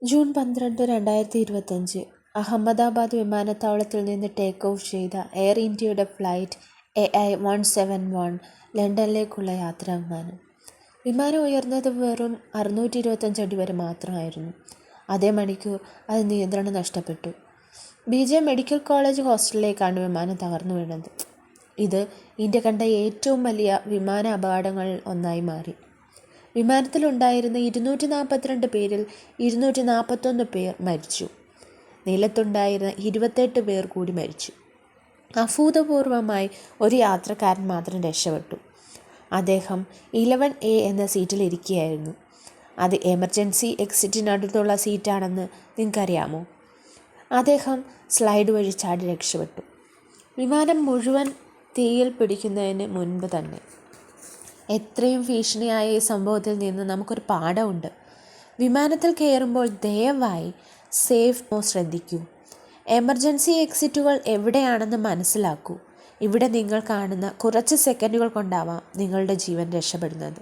June 12, 2025 Ahmedabad വിമാനത്താവളത്തിൽ നിന്ന് take off ചെയ്ത എയർ ഇന്ത്യയുടെ ഫ്ലൈറ്റ് AI-171 ലണ്ടനിലേക്കുള്ള യാത്രാവിമാനം. വിമാനം ഉയർന്നത് വെറും 625 അടി വരെ മാത്രമായിരുന്നു. അതേ മണിക്കൂർ അത് നിയന്ത്രണം നഷ്ടപ്പെട്ടു. BJ മെഡിക്കൽ കോളേജ് ഹോസ്റ്റലിലേക്കാണ് വിമാനം തകർന്നു വീണത്. ഇത് ഇന്ത്യ കണ്ട ഏറ്റവും വലിയ വിമാന അപകടങ്ങളിൽ ഒന്നായി മാറി. വിമാനത്തിലുണ്ടായിരുന്ന 242 പേരിൽ 241 പേർ മരിച്ചു. നിലത്തുണ്ടായിരുന്ന 28 പേർ കൂടി മരിച്ചു. അഭൂതപൂർവമായി ഒരു യാത്രക്കാരൻ മാത്രം രക്ഷപ്പെട്ടു. അദ്ദേഹം 11A എന്ന സീറ്റിലിരിക്കുകയായിരുന്നു. അത് എമർജൻസി എക്സിറ്റിനടുത്തുള്ള സീറ്റാണെന്ന് നിങ്ങൾക്കറിയാമോ? അദ്ദേഹം സ്ലൈഡ് വഴി ചാടി രക്ഷപ്പെട്ടു. വിമാനം മുഴുവൻ തീയിൽ പിടിക്കുന്നതിന് മുൻപ് തന്നെ. എത്രയും ഭീഷണിയായ ഈ സംഭവത്തിൽ നിന്ന് നമുക്കൊരു പാഠമുണ്ട്. വിമാനത്തിൽ കയറുമ്പോൾ ദയവായി സേഫ് ശ്രദ്ധിക്കൂ. എമർജൻസി എക്സിറ്റുകൾ എവിടെയാണെന്ന് മനസ്സിലാക്കൂ. ഇവിടെ നിങ്ങൾ കാണുന്ന കുറച്ച് സെക്കൻഡുകൾ കൊണ്ടാവാം നിങ്ങളുടെ ജീവൻ രക്ഷപ്പെടുന്നത്.